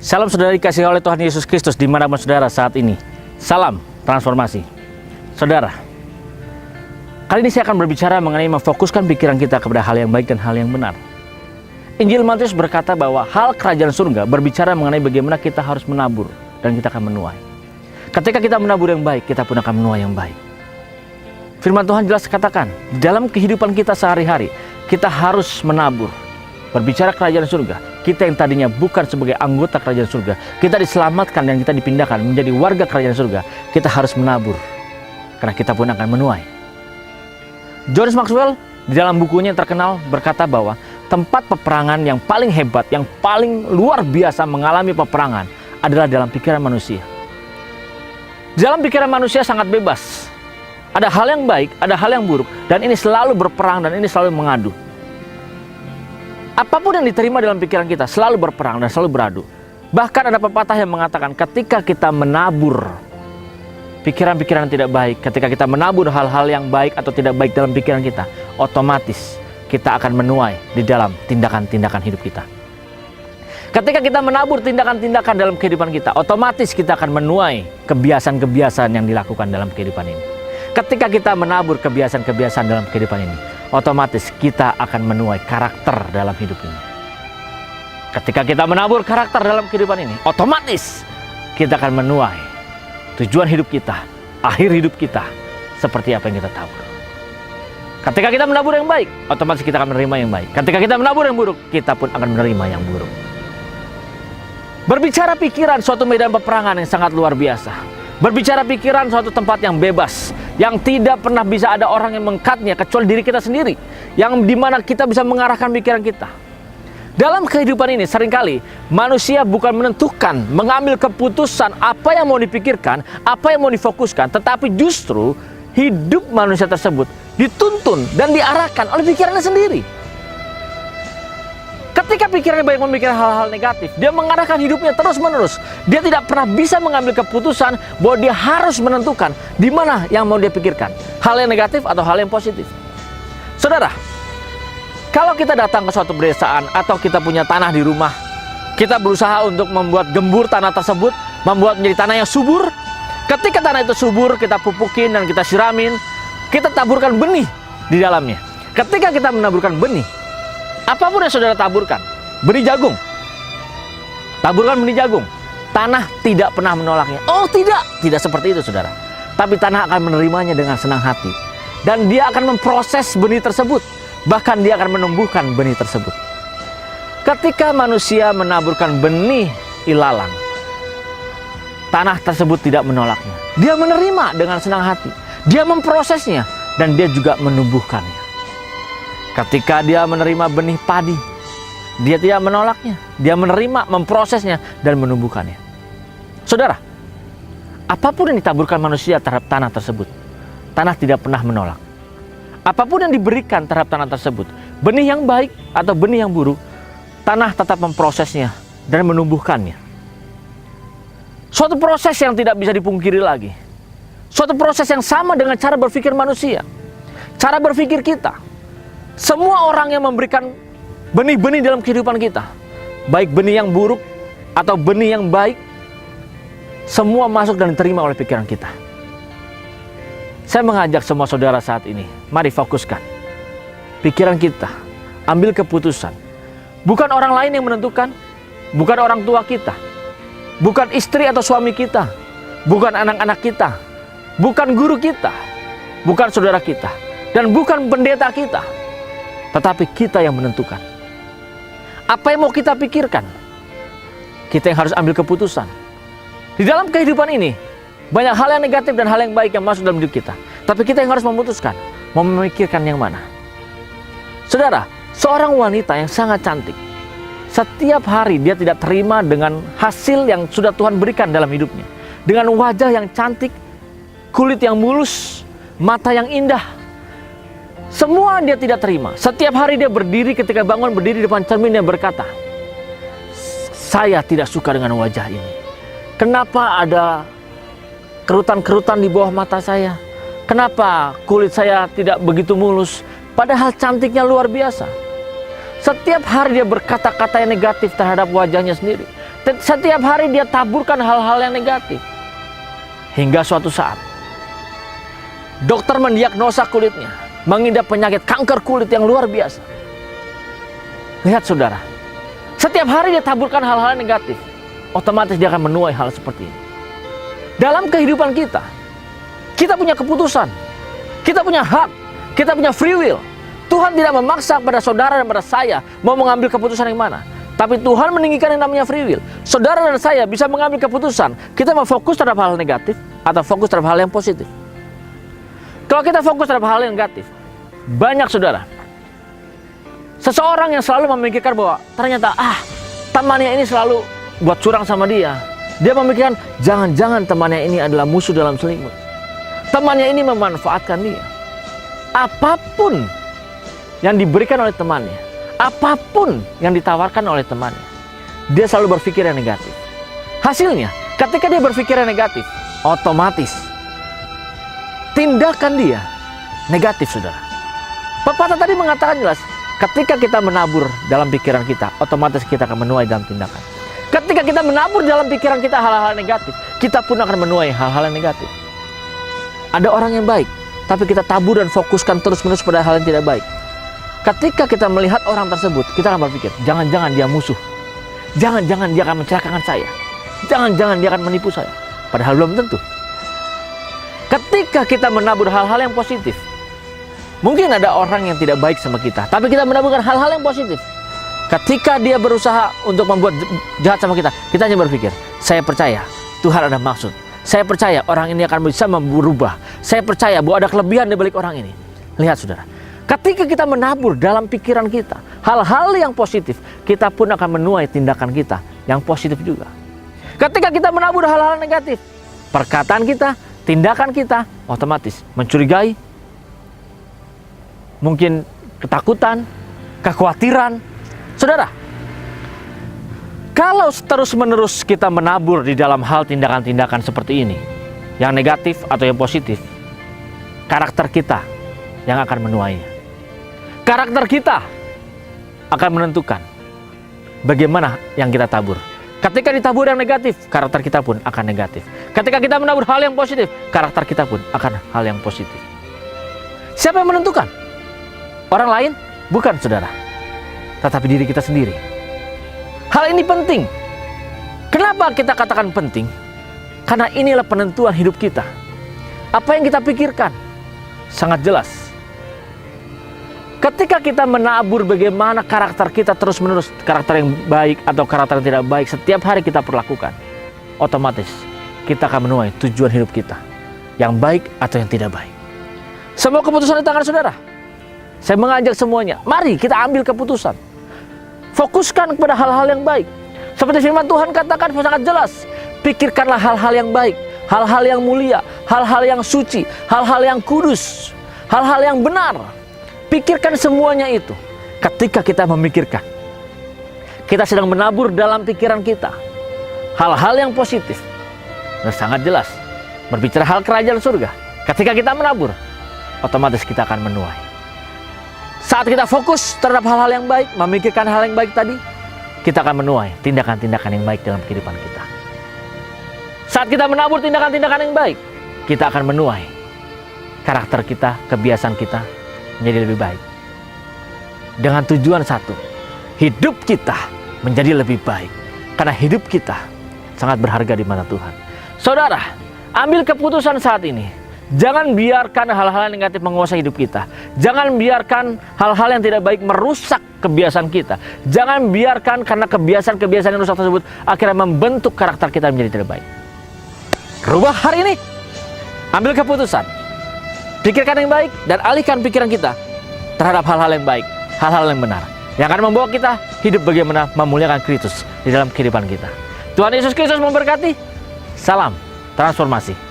Salam saudara dikasihi oleh Tuhan Yesus Kristus dimanapun saudara saat ini. Salam transformasi. Saudara, kali ini saya akan berbicara mengenai memfokuskan pikiran kita kepada hal yang baik dan hal yang benar. Injil Matius berkata bahwa hal kerajaan surga berbicara mengenai bagaimana kita harus menabur dan kita akan menuai. Ketika kita menabur yang baik, kita pun akan menuai yang baik. Firman Tuhan jelas katakan, di dalam kehidupan kita sehari-hari, kita harus menabur. Berbicara kerajaan surga, kita yang tadinya bukan sebagai anggota kerajaan surga, kita diselamatkan dan kita dipindahkan menjadi warga kerajaan surga. Kita harus menabur, karena kita pun akan menuai. John Maxwell di dalam bukunya yang terkenal berkata bahwa tempat peperangan yang paling hebat, yang paling luar biasa mengalami peperangan adalah dalam pikiran manusia. Di dalam pikiran manusia sangat bebas. Ada hal yang baik, ada hal yang buruk, dan ini selalu berperang dan ini selalu mengadu. Apapun yang diterima dalam pikiran kita selalu berperang dan selalu beradu. Bahkan ada pepatah yang mengatakan ketika kita menabur pikiran-pikiran yang tidak baik, ketika kita menabur hal-hal yang baik atau tidak baik dalam pikiran kita, otomatis kita akan menuai di dalam tindakan-tindakan hidup kita. Ketika kita menabur tindakan-tindakan dalam kehidupan kita, otomatis kita akan menuai kebiasaan-kebiasaan yang dilakukan dalam kehidupan ini. Ketika kita menabur kebiasaan-kebiasaan dalam kehidupan ini, otomatis kita akan menuai karakter dalam hidup ini. Ketika kita menabur karakter dalam kehidupan ini, otomatis kita akan menuai tujuan hidup kita, akhir hidup kita, seperti apa yang kita tahu. Ketika kita menabur yang baik, otomatis kita akan menerima yang baik. Ketika kita menabur yang buruk, kita pun akan menerima yang buruk. Berbicara pikiran, suatu medan peperangan yang sangat luar biasa. Berbicara pikiran, suatu tempat yang bebas, yang tidak pernah bisa ada orang yang mengangkatnya kecuali diri kita sendiri, yang dimana kita bisa mengarahkan pikiran kita. Dalam kehidupan ini seringkali manusia bukan menentukan, mengambil keputusan apa yang mau dipikirkan, apa yang mau difokuskan, tetapi justru hidup manusia tersebut dituntun dan diarahkan oleh pikirannya sendiri. Ketika pikirannya banyak memikirkan hal-hal negatif, dia mengarahkan hidupnya terus-menerus. Dia tidak pernah bisa mengambil keputusan bahwa dia harus menentukan di mana yang mau dia pikirkan, hal yang negatif atau hal yang positif. Saudara, kalau kita datang ke suatu pedesaan atau kita punya tanah di rumah, kita berusaha untuk membuat gembur tanah tersebut, membuat menjadi tanah yang subur. Ketika tanah itu subur, kita pupukin dan kita siramin, kita taburkan benih di dalamnya. Ketika kita menaburkan benih, apapun yang saudara taburkan, benih jagung, taburkan benih jagung, tanah tidak pernah menolaknya. Oh tidak seperti itu saudara. Tapi tanah akan menerimanya dengan senang hati. Dan dia akan memproses benih tersebut. Bahkan dia akan menumbuhkan benih tersebut. Ketika manusia menaburkan benih ilalang, tanah tersebut tidak menolaknya. Dia menerima dengan senang hati. Dia memprosesnya dan dia juga menumbuhkannya. Ketika dia menerima benih padi, dia tidak menolaknya. Dia menerima, memprosesnya, dan menumbuhkannya. Saudara, apapun yang ditaburkan manusia terhadap tanah tersebut, tanah tidak pernah menolak. Apapun yang diberikan terhadap tanah tersebut, benih yang baik atau benih yang buruk, tanah tetap memprosesnya dan menumbuhkannya. Suatu proses yang tidak bisa dipungkiri lagi. Suatu proses yang sama dengan cara berpikir manusia. Cara berpikir kita. Semua orang yang memberikan benih-benih dalam kehidupan kita, baik benih yang buruk atau benih yang baik, semua masuk dan diterima oleh pikiran kita. Saya mengajak semua saudara saat ini, mari fokuskan pikiran kita, ambil keputusan. Bukan orang lain yang menentukan, bukan orang tua kita, bukan istri atau suami kita, bukan anak-anak kita, bukan guru kita, bukan saudara kita, dan bukan pendeta kita. Tetapi kita yang menentukan. Apa yang mau kita pikirkan? Kita yang harus ambil keputusan. Di dalam kehidupan ini, banyak hal yang negatif dan hal yang baik yang masuk dalam hidup kita. Tapi kita yang harus memutuskan, mau memikirkan yang mana. Saudara, seorang wanita yang sangat cantik, setiap hari dia tidak terima dengan hasil yang sudah Tuhan berikan dalam hidupnya. Dengan wajah yang cantik, kulit yang mulus, mata yang indah. Semua dia tidak terima. Setiap hari dia berdiri, ketika bangun berdiri di depan cermin, dia berkata, saya tidak suka dengan wajah ini. Kenapa ada kerutan-kerutan di bawah mata saya? Kenapa kulit saya tidak begitu mulus? Padahal cantiknya luar biasa. Setiap hari dia berkata-kata yang negatif terhadap wajahnya sendiri. Setiap hari dia taburkan hal-hal yang negatif. Hingga suatu saat, dokter mendiagnosa kulitnya mengidap penyakit kanker kulit yang luar biasa. Lihat saudara, setiap hari dia taburkan hal-hal negatif, otomatis dia akan menuai hal seperti ini. Dalam kehidupan kita, kita punya keputusan, kita punya hak, kita punya free will. Tuhan tidak memaksa pada saudara dan pada saya mau mengambil keputusan yang mana. Tapi Tuhan meninggikan yang namanya free will. Saudara dan saya bisa mengambil keputusan, kita mau fokus terhadap hal negatif atau fokus terhadap hal yang positif. Kalau kita fokus terhadap hal yang negatif, banyak saudara, seseorang yang selalu memikirkan bahwa ternyata temannya ini selalu buat curang sama dia. Dia memikirkan jangan-jangan temannya ini adalah musuh dalam selimut. Temannya ini memanfaatkan dia. Apapun yang diberikan oleh temannya, apapun yang ditawarkan oleh temannya, dia selalu berpikir yang negatif. Hasilnya, ketika dia berpikir yang negatif, otomatis tindakan dia negatif, saudara. Pepatah tadi mengatakan jelas, ketika kita menabur dalam pikiran kita, otomatis kita akan menuai dalam tindakan. Ketika kita menabur dalam pikiran kita hal-hal negatif, kita pun akan menuai hal-hal yang negatif. Ada orang yang baik, tapi kita tabur dan fokuskan terus-menerus pada hal yang tidak baik. Ketika kita melihat orang tersebut, kita akan berpikir, jangan-jangan dia musuh. Jangan-jangan dia akan mencelakakan saya. Jangan-jangan dia akan menipu saya. Padahal belum tentu. Ketika kita menabur hal-hal yang positif, mungkin ada orang yang tidak baik sama kita, tapi kita menaburkan hal-hal yang positif. Ketika dia berusaha untuk membuat jahat sama kita hanya berpikir, saya percaya Tuhan ada maksud. Saya percaya orang ini akan bisa berubah. Saya percaya bahwa ada kelebihan di balik orang ini. Lihat saudara, ketika kita menabur dalam pikiran kita hal-hal yang positif, kita pun akan menuai tindakan kita yang positif juga. Ketika kita menabur hal-hal negatif, perkataan kita, tindakan kita otomatis mencurigai, mungkin ketakutan, kekhawatiran. Saudara, kalau terus-menerus kita menabur di dalam hal tindakan-tindakan seperti ini, yang negatif atau yang positif, karakter kita yang akan menuainya. Karakter kita akan menentukan bagaimana yang kita tabur. Ketika ditabur yang negatif, karakter kita pun akan negatif. Ketika kita menabur hal yang positif, karakter kita pun akan hal yang positif. Siapa yang menentukan? Orang lain? Bukan, saudara. Tetapi diri kita sendiri. Hal ini penting. Kenapa kita katakan penting? Karena inilah penentuan hidup kita. Apa yang kita pikirkan sangat jelas. Ketika kita menabur bagaimana karakter kita terus-menerus, karakter yang baik atau karakter yang tidak baik, setiap hari kita perlakukan, otomatis kita akan menuai tujuan hidup kita, yang baik atau yang tidak baik. Semua keputusan di tangan saudara. Saya mengajak semuanya, mari kita ambil keputusan. Fokuskan kepada hal-hal yang baik. Seperti firman Tuhan katakan sangat jelas, pikirkanlah hal-hal yang baik, hal-hal yang mulia, hal-hal yang suci, hal-hal yang kudus, hal-hal yang benar. Pikirkan semuanya itu. Ketika kita memikirkan, kita sedang menabur dalam pikiran kita hal-hal yang positif. Dan sangat jelas, berbicara hal kerajaan surga. Ketika kita menabur, otomatis kita akan menuai. Saat kita fokus terhadap hal-hal yang baik, memikirkan hal yang baik tadi, kita akan menuai tindakan-tindakan yang baik dalam kehidupan kita. Saat kita menabur tindakan-tindakan yang baik, kita akan menuai karakter kita, kebiasaan kita menjadi lebih baik. Dengan tujuan satu, hidup kita menjadi lebih baik. Karena hidup kita sangat berharga di mata Tuhan. Saudara, ambil keputusan saat ini. Jangan biarkan hal-hal negatif menguasai hidup kita. Jangan biarkan hal-hal yang tidak baik merusak kebiasaan kita. Jangan biarkan karena kebiasaan-kebiasaan yang rusak tersebut akhirnya membentuk karakter kita menjadi tidak baik. Rubah hari ini. Ambil keputusan. Pikirkan yang baik dan alihkan pikiran kita terhadap hal-hal yang baik, hal-hal yang benar, yang akan membawa kita hidup bagaimana memuliakan Kristus di dalam kehidupan kita. Tuhan Yesus Kristus memberkati. Salam transformasi.